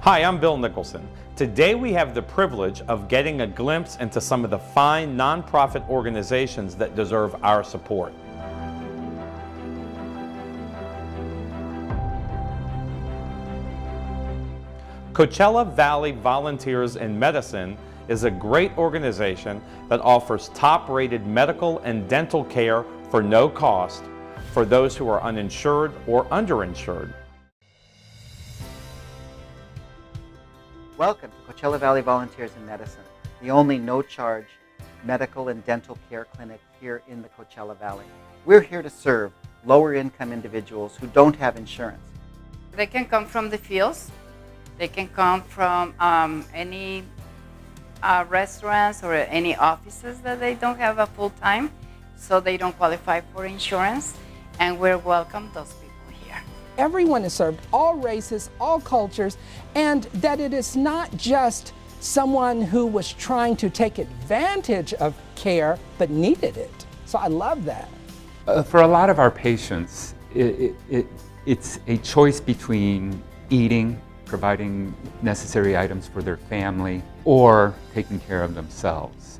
Hi, I'm Bill Nicholson. Today we have the privilege of getting a glimpse into some of the fine nonprofit organizations that deserve our support. Coachella Valley Volunteers in Medicine is a great organization that offers top-rated medical and dental care for no cost for those who are uninsured or underinsured. Welcome to Coachella Valley Volunteers in Medicine, the only no-charge medical and dental care clinic here in the Coachella Valley. We're here to serve lower-income individuals who don't have insurance. They can come from the fields. They can come from any restaurants or any offices that they don't have a full-time, so they don't qualify for insurance, and we're welcome those people here. Everyone is served, all races, all cultures, and that it is not just someone who was trying to take advantage of care but needed it. So I love that. For a lot of our patients, it's a choice between eating, providing necessary items for their family, or taking care of themselves.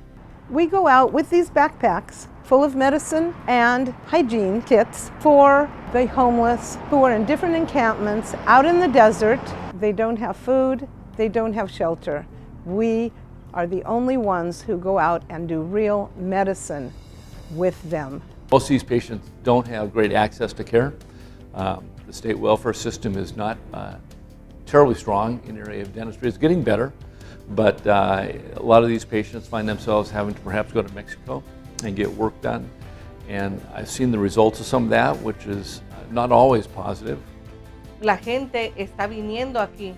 We go out with these backpacks full of medicine and hygiene kits for the homeless who are in different encampments out in the desert. They don't have food, they don't have shelter. We are the only ones who go out and do real medicine with them. Most of these patients don't have great access to care. The state welfare system is not terribly strong in the area of dentistry. It's getting better, but a lot of these patients find themselves having to perhaps go to Mexico and get work done. And I've seen the results of some of that, which is not always positive. La gente está viniendo aquí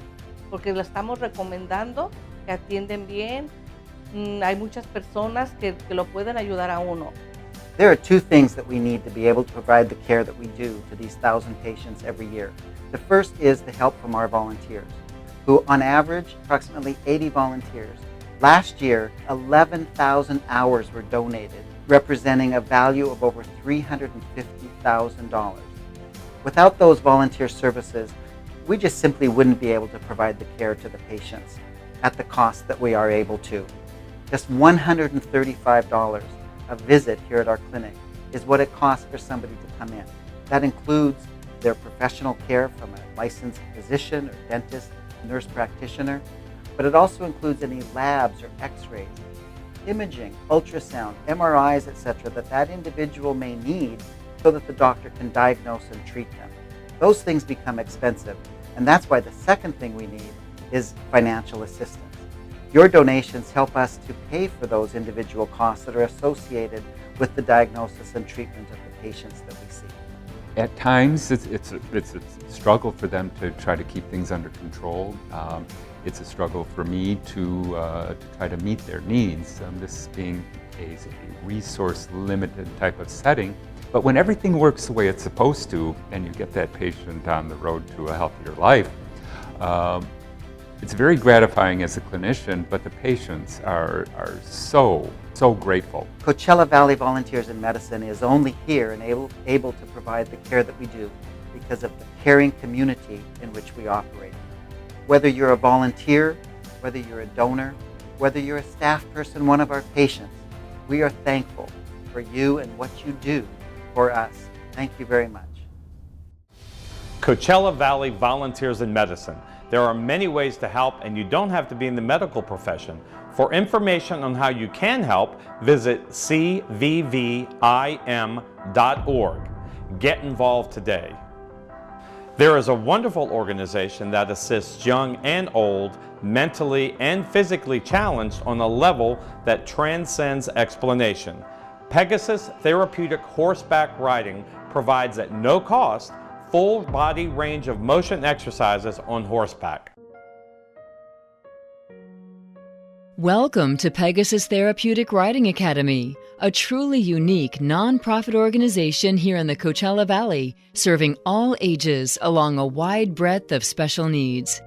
porque le estamos recomendando que atienden bien. Hay muchas personas que lo pueden ayudar a uno. There are two things that we need to be able to provide the care that we do to these 1,000 patients every year. The first is the help from our volunteers, who on average, approximately 80 volunteers. Last year, 11,000 hours were donated, representing a value of over $350,000. Without those volunteer services, we just simply wouldn't be able to provide the care to the patients at the cost that we are able to. Just $135 a visit here at our clinic is what it costs for somebody to come in. That includes their professional care from a licensed physician or dentist, nurse practitioner, but it also includes any labs or x-rays, imaging, ultrasound, MRIs, etc. that individual may need so that the doctor can diagnose and treat them. Those things become expensive, and that's why the second thing we need is financial assistance. Your donations help us to pay for those individual costs that are associated with the diagnosis and treatment of the patients that we see. At times, it's a struggle for them to try to keep things under control. It's a struggle for me to try to meet their needs, this being a resource-limited type of setting. But when everything works the way it's supposed to, and you get that patient on the road to a healthier life, it's very gratifying as a clinician, but the patients are so grateful. Coachella Valley Volunteers in Medicine is only here and able to provide the care that we do because of the caring community in which we operate. Whether you're a volunteer, whether you're a donor, whether you're a staff person, one of our patients, we are thankful for you and what you do for us. Thank you very much. Coachella Valley Volunteers in Medicine. There are many ways to help, and you don't have to be in the medical profession. For information on how you can help, visit cvvim.org. Get involved today. There is a wonderful organization that assists young and old, mentally and physically challenged on a level that transcends explanation. Pegasus Therapeutic Horseback Riding provides at no cost full body range of motion exercises on horseback. Welcome to Pegasus Therapeutic Riding Academy, a truly unique nonprofit organization here in the Coachella Valley, serving all ages along a wide breadth of special needs.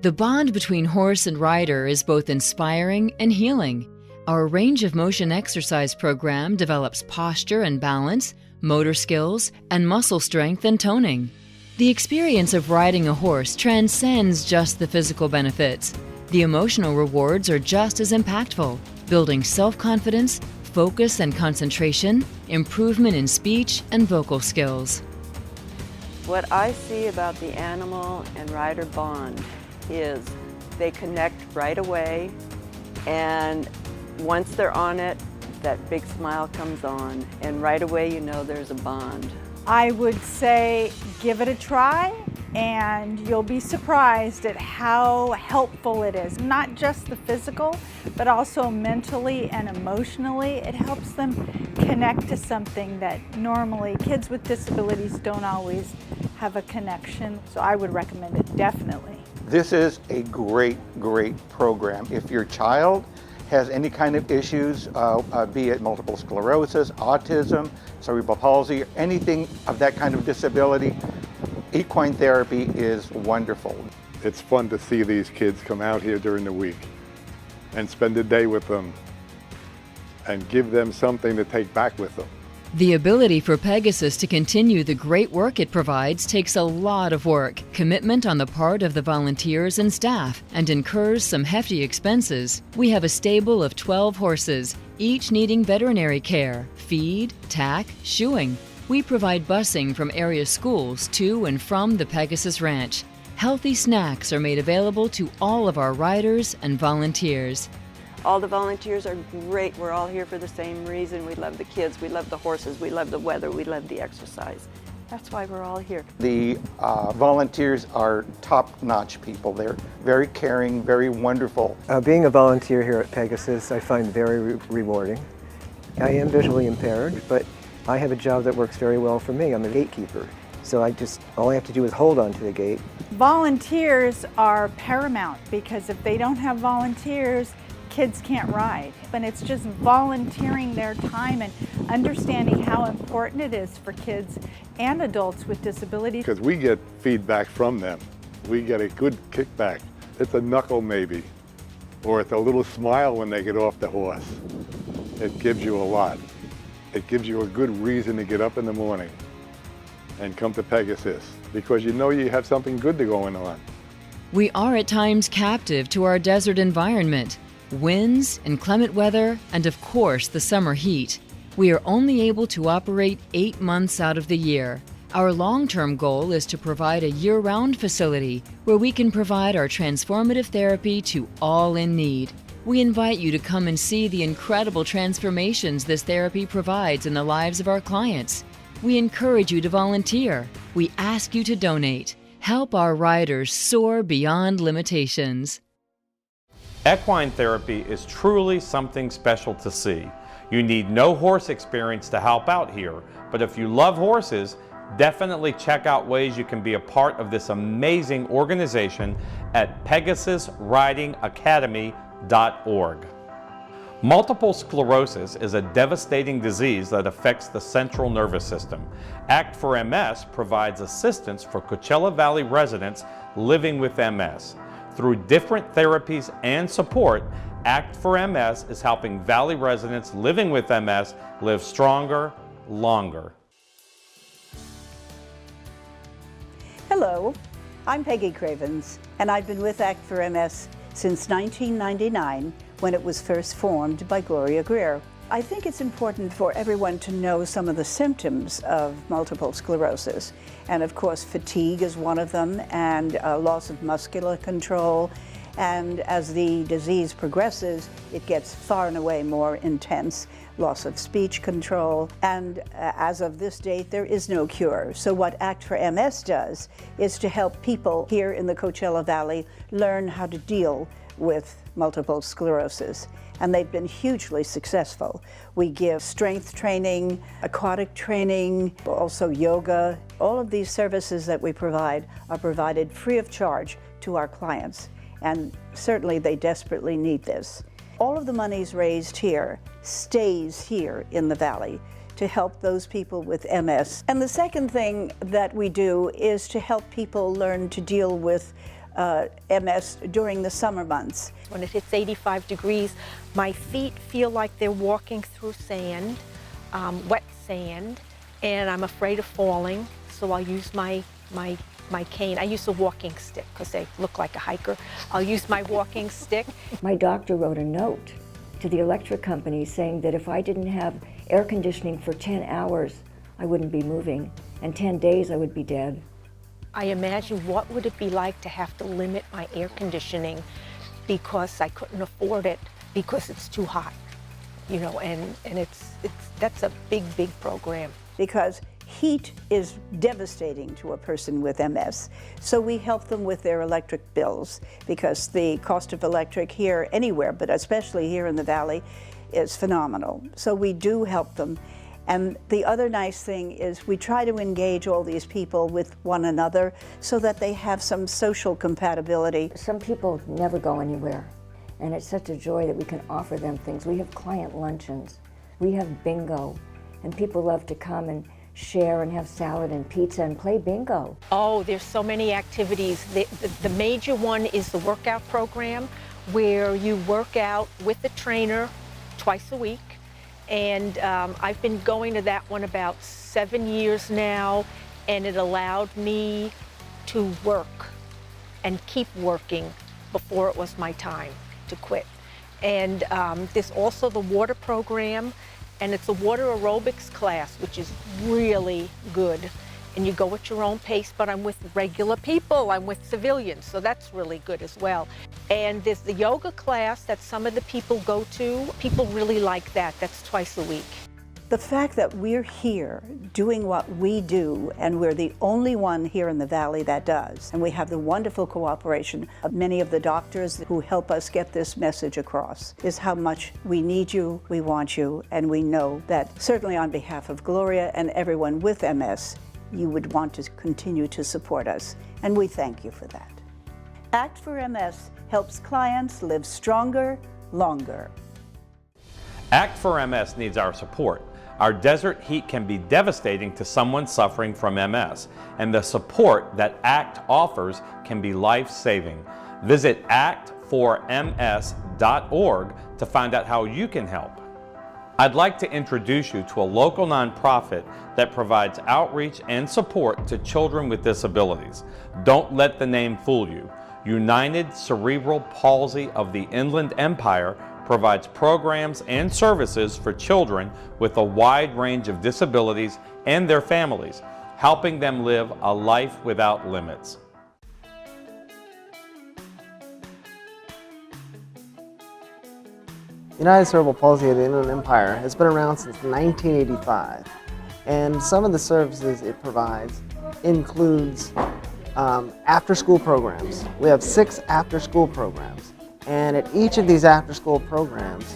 The bond between horse and rider is both inspiring and healing. Our range of motion exercise program develops posture and balance, motor skills, and muscle strength and toning. The experience of riding a horse transcends just the physical benefits. The emotional rewards are just as impactful, building self-confidence, focus and concentration, improvement in speech and vocal skills. What I see about the animal and rider bond is they connect right away, and once they're on it, that big smile comes on, and right away you know there's a bond. I would say give it a try, and you'll be surprised at how helpful it is. Not just the physical, but also mentally and emotionally. It helps them connect to something that normally kids with disabilities don't always have a connection. So I would recommend it, definitely. This is a great, great program. If your child has any kind of issues, be it multiple sclerosis, autism, cerebral palsy, anything of that kind of disability, equine therapy is wonderful. It's fun to see these kids come out here during the week and spend a day with them and give them something to take back with them. The ability for Pegasus to continue the great work it provides takes a lot of work, commitment on the part of the volunteers and staff, and incurs some hefty expenses. We have a stable of 12 horses, each needing veterinary care, feed, tack, shoeing. We provide busing from area schools to and from the Pegasus Ranch. Healthy snacks are made available to all of our riders and volunteers. All the volunteers are great. We're all here for the same reason. We love the kids, we love the horses, we love the weather, we love the exercise. That's why we're all here. The volunteers are top-notch people. They're very caring, very wonderful. Being a volunteer here at Pegasus, I find very rewarding. I am visually impaired, but I have a job that works very well for me. I'm a gatekeeper. So all I have to do is hold on to the gate. Volunteers are paramount, because if they don't have volunteers, kids can't ride. And it's just volunteering their time and understanding how important it is for kids and adults with disabilities. Because we get feedback from them. We get a good kickback. It's a knuckle maybe, or it's a little smile when they get off the horse. It gives you a lot. It gives you a good reason to get up in the morning and come to Pegasus, because you know you have something good going on. We are at times captive to our desert environment. Winds, inclement weather, and of course the summer heat. We are only able to operate 8 months out of the year. Our long-term goal is to provide a year-round facility where we can provide our transformative therapy to all in need. We invite you to come and see the incredible transformations this therapy provides in the lives of our clients. We encourage you to volunteer. We ask you to donate. Help our riders soar beyond limitations. Equine therapy is truly something special to see. You need no horse experience to help out here, but if you love horses, definitely check out ways you can be a part of this amazing organization at PegasusRidingAcademy.org. Multiple sclerosis is a devastating disease that affects the central nervous system. Act for MS provides assistance for Coachella Valley residents living with MS. Through different therapies and support, Act for MS is helping Valley residents living with MS live stronger, longer. Hello, I'm Peggy Cravens, and I've been with Act for MS since 1999, when it was first formed by Gloria Greer. I think it's important for everyone to know some of the symptoms of multiple sclerosis. And of course, fatigue is one of them, and loss of muscular control. And as the disease progresses, it gets far and away more intense. Loss of speech control. And as of this date, there is no cure. So what Act for MS does is to help people here in the Coachella Valley learn how to deal with multiple sclerosis. And they've been hugely successful. We give strength training, aquatic training, also yoga. All of these services that we provide are provided free of charge to our clients. And certainly they desperately need this. All of the monies raised here stays here in the Valley to help those people with MS. And the second thing that we do is to help people learn to deal with MS during the summer months. When it hits 85 degrees, my feet feel like they're walking through sand, wet sand, and I'm afraid of falling, so I'll use my my cane. I use a walking stick because they look like a hiker. I'll use my walking stick. My doctor wrote a note to the electric company saying that if I didn't have air conditioning for 10 hours, I wouldn't be moving, and 10 days I would be dead. I imagine what would it be like to have to limit my air conditioning because I couldn't afford it because it's too hot, you know, and that's a big program. Because heat is devastating to a person with MS. So we help them with their electric bills because the cost of electric here, anywhere, but especially here in the Valley, is phenomenal. So we do help them. And the other nice thing is we try to engage all these people with one another so that they have some social compatibility. Some people never go anywhere, and it's such a joy that we can offer them things. We have client luncheons, we have bingo, and people love to come and share and have salad and pizza and play bingo. Oh, there's so many activities. The major one is the workout program where you work out with the trainer twice a week. And I've been going to that one about 7 years now, and it allowed me to work and keep working before it was my time to quit. And there's also the water program, and it's a water aerobics class, which is really good. And you go at your own pace, but I'm with regular people, I'm with civilians, so that's really good as well. And there's the yoga class that some of the people go to. People really like that. That's twice a week. The fact that we're here doing what we do, and we're the only one here in the Valley that does, and we have the wonderful cooperation of many of the doctors who help us get this message across, is how much we need you, we want you, and we know that certainly on behalf of Gloria and everyone with MS, you would want to continue to support us, and we thank you for that. Act for MS helps clients live stronger, longer. Act for MS needs our support. Our desert heat can be devastating to someone suffering from MS, and the support that ACT offers can be life-saving. Visit actforms.org to find out how you can help. I'd like to introduce you to a local nonprofit that provides outreach and support to children with disabilities. Don't let the name fool you. United Cerebral Palsy of the Inland Empire provides programs and services for children with a wide range of disabilities and their families, helping them live a life without limits. United Cerebral Palsy of the Inland Empire has been around since 1985, and some of the services it provides includes after-school programs. We have 6 after-school programs, and at each of these after-school programs,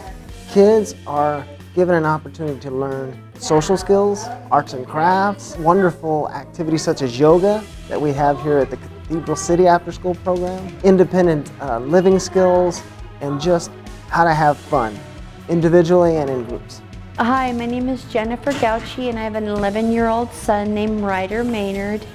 kids are given an opportunity to learn social skills, arts and crafts, wonderful activities such as yoga that we have here at the Cathedral City after-school program, independent living skills, and just how to have fun, individually and in groups. Hi, my name is Jennifer Gauchi, and I have an 11-year-old son named Ryder Maynard.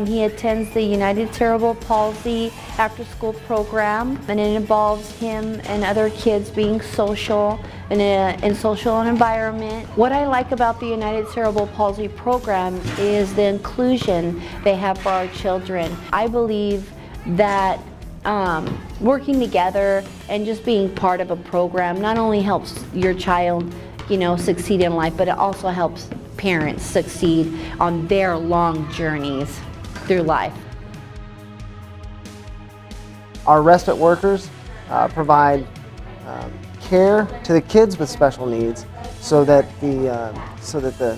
He attends the United Cerebral Palsy after-school program, and it involves him and other kids being social in social environment. What I like about the United Cerebral Palsy program is the inclusion they have for our children. I believe that working together and just being part of a program not only helps your child, succeed in life, but it also helps parents succeed on their long journeys through life. Our respite workers provide care to the kids with special needs, so that the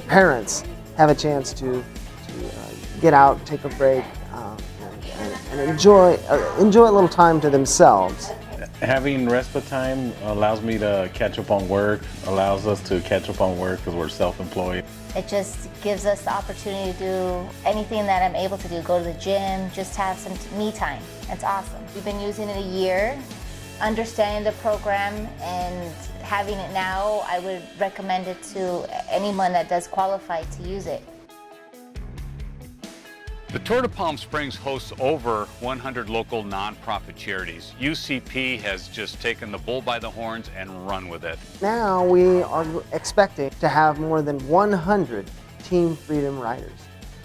parents have a chance to get out, take a break, and enjoy a little time to themselves. Having respite time allows me to catch up on work, allows us to catch up on work because we're self-employed. It just gives us the opportunity to do anything that I'm able to do, go to the gym, just have some me time. It's awesome. We've been using it a year, understanding the program and having it now. I would recommend it to anyone that does qualify to use it. The Tour de Palm Springs hosts over 100 local nonprofit charities. UCP has just taken the bull by the horns and run with it. Now we are expecting to have more than 100 Team Freedom riders.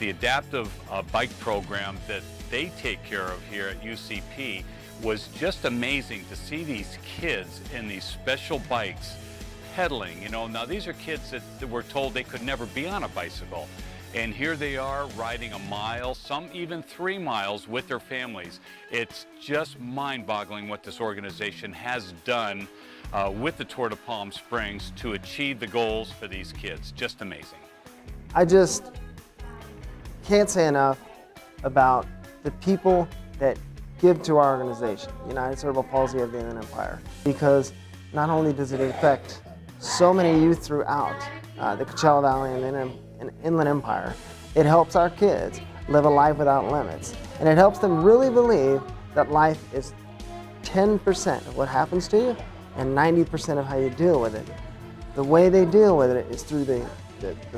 the adaptive bike program that they take care of here at UCP was just amazing to see these kids in these special bikes pedaling. You know, now these are kids that were told they could never be on a bicycle. And here they are riding a mile, some even 3 miles with their families. It's just mind-boggling what this organization has done with the Tour de Palm Springs to achieve the goals for these kids. Just amazing. I just can't say enough about the people that give to our organization, United Cerebral Palsy of the Inland Empire, because not only does it affect so many youth throughout the Coachella Valley and Inland Empire, it helps our kids live a life without limits. And it helps them really believe that life is 10% of what happens to you and 90% of how you deal with it. The way they deal with it is through the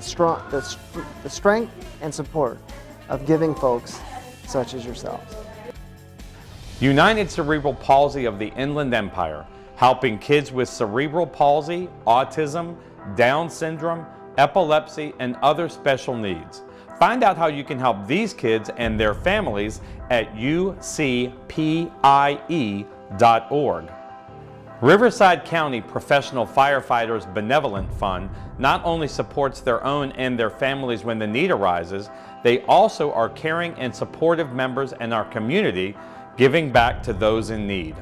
strength and support of giving folks such as yourselves. United Cerebral Palsy of the Inland Empire, helping kids with cerebral palsy, autism, Down syndrome, epilepsy, and other special needs. Find out how you can help these kids and their families at ucpie.org. Riverside County Professional Firefighters Benevolent Fund not only supports their own and their families when the need arises, they also are caring and supportive members in our community, giving back to those in need.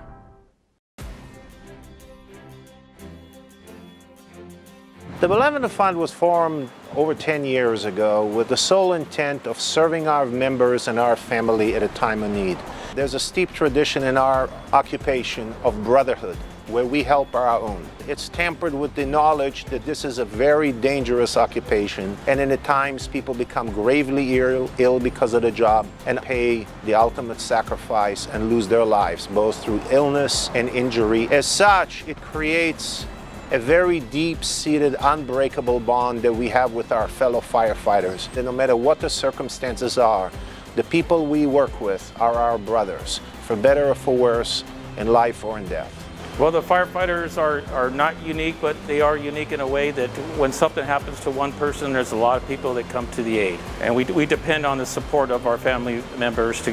The Benevolent Fund was formed over 10 years ago with the sole intent of serving our members and our family at a time of need. There's a steep tradition in our occupation of brotherhood, where we help our own. It's tempered with the knowledge that this is a very dangerous occupation, and in at times people become gravely ill because of the job and pay the ultimate sacrifice and lose their lives, both through illness and injury. As such, it creates a very deep-seated, unbreakable bond that we have with our fellow firefighters. And no matter what the circumstances are, the people we work with are our brothers, for better or for worse, in life or in death. Well, the firefighters are not unique, but they are unique in a way that when something happens to one person, there's a lot of people that come to the aid. And we depend on the support of our family members to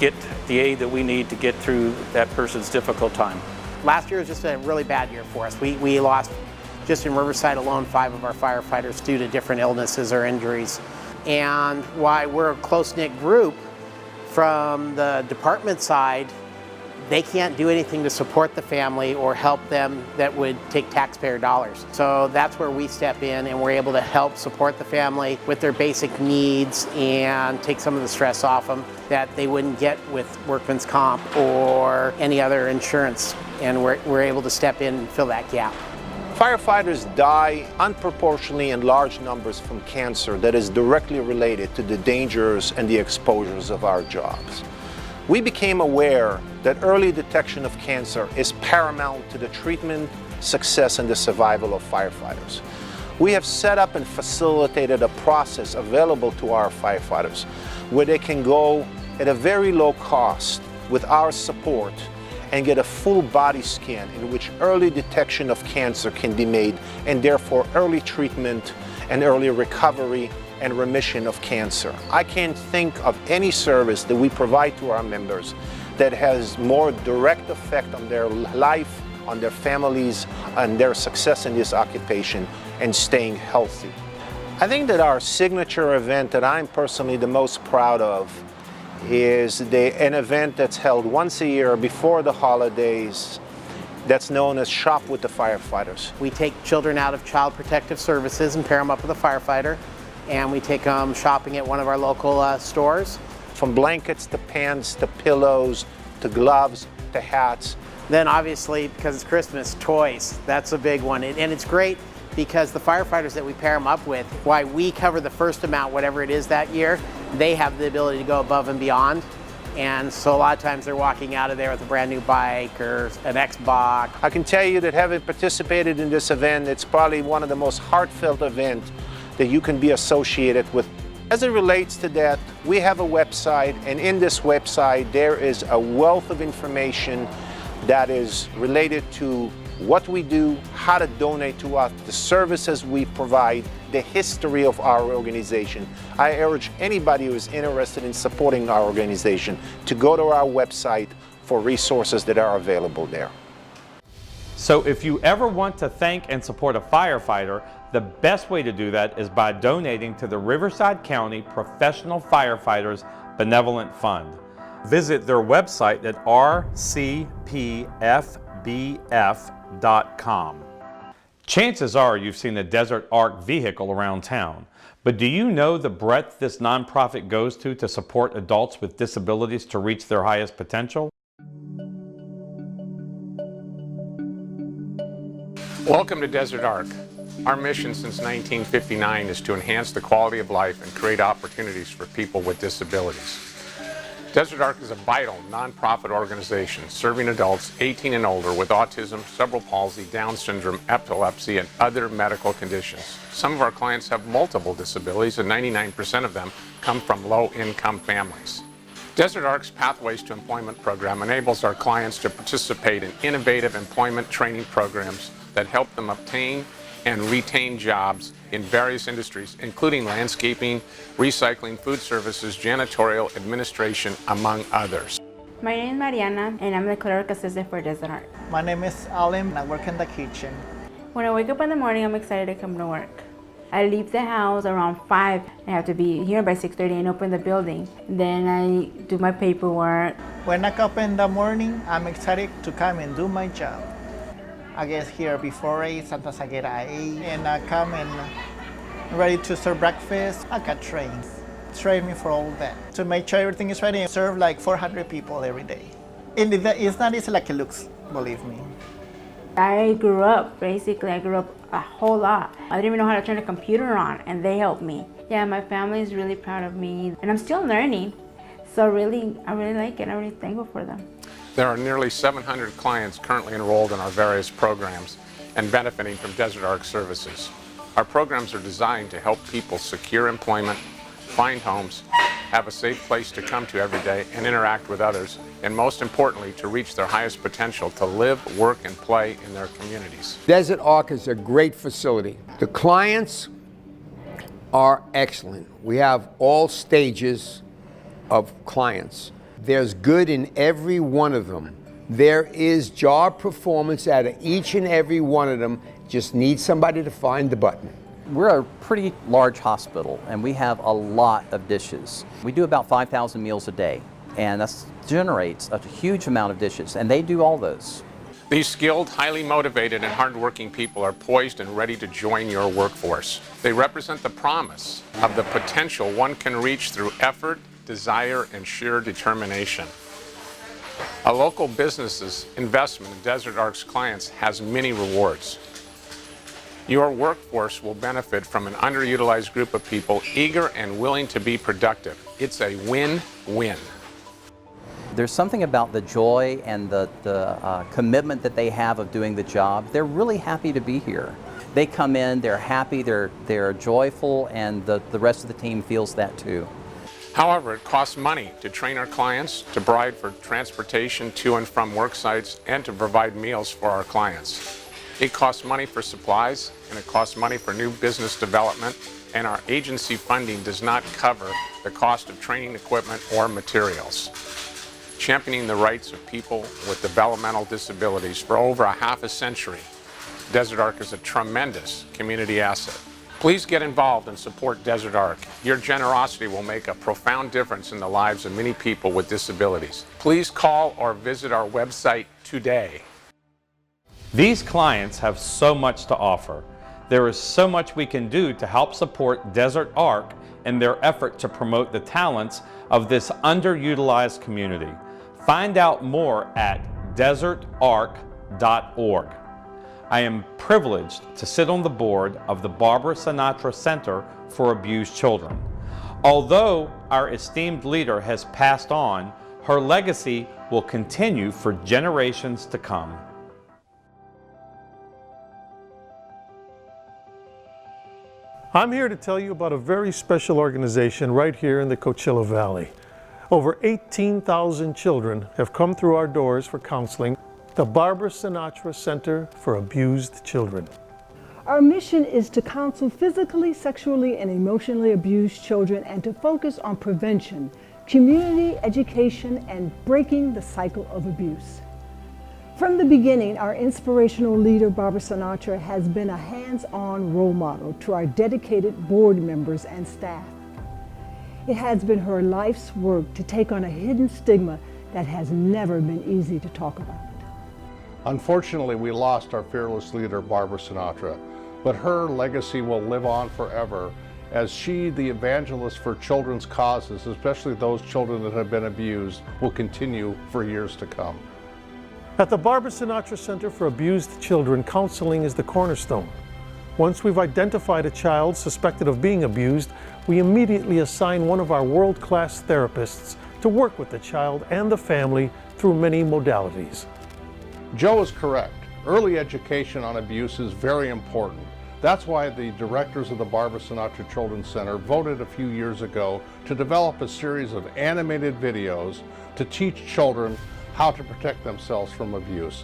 get the aid that we need to get through that person's difficult time. Last year was just a really bad year for us. We lost, just in Riverside alone, 5 of our firefighters due to different illnesses or injuries. And while we're a close-knit group, from the department side, they can't do anything to support the family or help them that would take taxpayer dollars. So that's where we step in, and we're able to help support the family with their basic needs and take some of the stress off them that they wouldn't get with workman's comp or any other insurance. And we're able to step in and fill that gap. Firefighters die unproportionately in large numbers from cancer that is directly related to the dangers and the exposures of our jobs. We became aware that early detection of cancer is paramount to the treatment, success, and the survival of firefighters. We have set up and facilitated a process available to our firefighters where they can go at a very low cost with our support and get a full body scan in which early detection of cancer can be made, and therefore early treatment and early recovery and remission of cancer. I can't think of any service that we provide to our members that has more direct effect on their life, on their families, and their success in this occupation and staying healthy. I think that our signature event that I'm personally the most proud of is an event that's held once a year before the holidays that's known as Shop with the Firefighters. We take children out of Child Protective Services and pair them up with a firefighter, and we take them shopping at one of our local stores. From blankets to pants to pillows to gloves to hats. Then obviously, because it's Christmas, toys, that's a big one. And it's great because the firefighters that we pair them up with, why we cover the first amount, whatever it is that year, they have the ability to go above and beyond. And so a lot of times they're walking out of there with a brand new bike or an Xbox. I can tell you that having participated in this event, it's probably one of the most heartfelt events that you can be associated with. As it relates to that, we have a website, and in this website there is a wealth of information that is related to what we do, how to donate to us, the services we provide, the history of our organization. I urge anybody who is interested in supporting our organization to go to our website for resources that are available there. So if you ever want to thank and support a firefighter, the best way to do that is by donating to the Riverside County Professional Firefighters Benevolent Fund. Visit their website at rcpfbf.com. Chances are you've seen a Desert Arc vehicle around town, but do you know the breadth this nonprofit goes to support adults with disabilities to reach their highest potential? Welcome to Desert Arc. Our mission since 1959 is to enhance the quality of life and create opportunities for people with disabilities. Desert Arc is a vital nonprofit organization serving adults 18 and older with autism, cerebral palsy, Down syndrome, epilepsy, and other medical conditions. Some of our clients have multiple disabilities, and 99% of them come from low-income families. Desert Arc's Pathways to Employment program enables our clients to participate in innovative employment training programs that help them obtain and retain jobs in various industries, including landscaping, recycling, food services, janitorial, administration, among others. My name is Mariana, and I'm the clerical assistant for Desert Arc. My name is Alim, and I work in the kitchen. When I wake up in the morning, I'm excited to come to work. I leave the house around 5. I have to be here by 6:30 and open the building. Then I do my paperwork. When I come up in the morning, I'm excited to come and do my job. I get here before 8, sometimes I get at 8, and I come and ready to serve breakfast. I got trained me for all that. To make sure everything is ready, I serve like 400 people every day. And it's not easy like it looks, believe me. I grew up a whole lot. I didn't even know how to turn a computer on, and they helped me. Yeah, my family is really proud of me, and I'm still learning. So I really like it. I'm really thankful for them. There are nearly 700 clients currently enrolled in our various programs and benefiting from Desert Arc services. Our programs are designed to help people secure employment, find homes, have a safe place to come to every day and interact with others, and most importantly, to reach their highest potential to live, work, and play in their communities. Desert Arc is a great facility. The clients are excellent. We have all stages of clients. There's good in every one of them. There is job performance out of each and every one of them. Just need somebody to find the button. We're a pretty large hospital, and we have a lot of dishes. We do about 5,000 meals a day, and that generates a huge amount of dishes, and they do all those. These skilled, highly motivated, and hardworking people are poised and ready to join your workforce. They represent the promise of the potential one can reach through effort, desire, and sheer determination. A local business's investment in Desert Arc's clients has many rewards. Your workforce will benefit from an underutilized group of people eager and willing to be productive. It's a win-win. There's something about the joy and the commitment that they have of doing the job. They're really happy to be here. They come in, they're happy, they're joyful, and the rest of the team feels that too. However, it costs money to train our clients, to provide for transportation to and from work sites, and to provide meals for our clients. It costs money for supplies, and it costs money for new business development, and our agency funding does not cover the cost of training equipment or materials. Championing the rights of people with developmental disabilities for over a half a century, Desert Arc is a tremendous community asset. Please get involved and support Desert Arc. Your generosity will make a profound difference in the lives of many people with disabilities. Please call or visit our website today. These clients have so much to offer. There is so much we can do to help support Desert Arc in their effort to promote the talents of this underutilized community. Find out more at desertarc.org. I am privileged to sit on the board of the Barbara Sinatra Center for Abused Children. Although our esteemed leader has passed on, her legacy will continue for generations to come. I'm here to tell you about a very special organization right here in the Coachella Valley. Over 18,000 children have come through our doors for counseling. the Barbara Sinatra Center for Abused Children. Our mission is to counsel physically, sexually, and emotionally abused children and to focus on prevention, community education, and breaking the cycle of abuse. From the beginning, our inspirational leader, Barbara Sinatra, has been a hands-on role model to our dedicated board members and staff. It has been her life's work to take on a hidden stigma that has never been easy to talk about. Unfortunately, we lost our fearless leader, Barbara Sinatra, but her legacy will live on forever as she, the evangelist for children's causes, especially those children that have been abused, will continue for years to come. At the Barbara Sinatra Center for Abused Children, counseling is the cornerstone. Once we've identified a child suspected of being abused, we immediately assign one of our world-class therapists to work with the child and the family through many modalities. Joe is correct. Early education on abuse is very important. That's why the directors of the Barbara Sinatra Children's Center voted a few years ago to develop a series of animated videos to teach children how to protect themselves from abuse.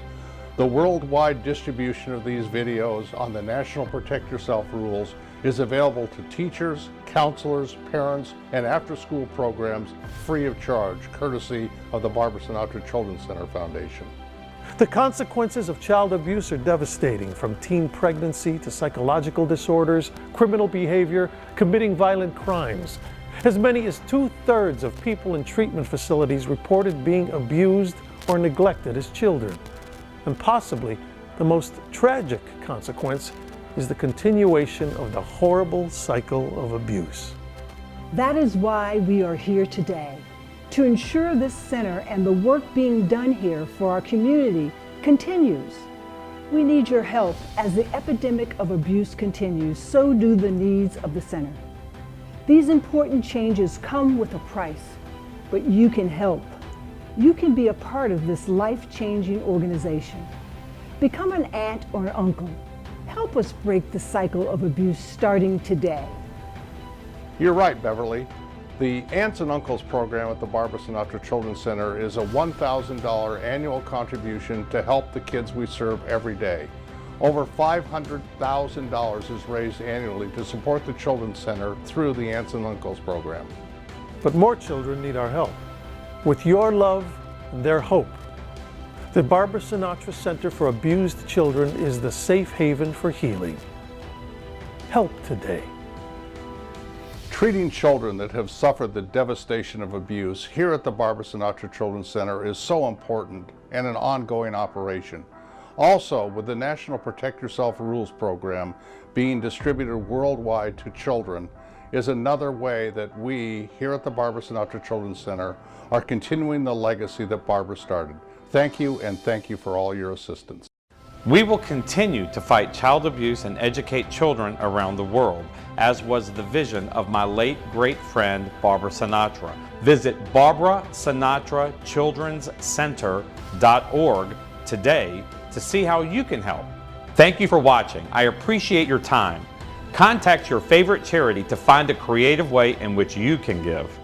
The worldwide distribution of these videos on the National Protect Yourself rules is available to teachers, counselors, parents, and after-school programs free of charge, courtesy of the Barbara Sinatra Children's Center Foundation. The consequences of child abuse are devastating, from teen pregnancy to psychological disorders, criminal behavior, committing violent crimes. As many as 2/3 of people in treatment facilities reported being abused or neglected as children. And possibly the most tragic consequence is the continuation of the horrible cycle of abuse. That is why we are here today, to ensure this center and the work being done here for our community continues. We need your help. As the epidemic of abuse continues, so do the needs of the center. These important changes come with a price, but you can help. You can be a part of this life-changing organization. Become an aunt or an uncle. Help us break the cycle of abuse starting today. You're right, Beverly. The Aunts and Uncles program at the Barbara Sinatra Children's Center is a $1,000 annual contribution to help the kids we serve every day. Over $500,000 is raised annually to support the Children's Center through the Aunts and Uncles program. But more children need our help. With your love and their hope, the Barbara Sinatra Center for Abused Children is the safe haven for healing. Help today. Treating children that have suffered the devastation of abuse here at the Barbara Sinatra Children's Center is so important and an ongoing operation. Also, with the National Protect Yourself Rules program being distributed worldwide to children, is another way that we here at the Barbara Sinatra Children's Center are continuing the legacy that Barbara started. Thank you, and thank you for all your assistance. We will continue to fight child abuse and educate children around the world, as was the vision of my late great friend Barbara Sinatra. Visit BarbaraSinatraChildren'sCenter.org today to see how you can help. Thank you for watching. I appreciate your time. Contact your favorite charity to find a creative way in which you can give.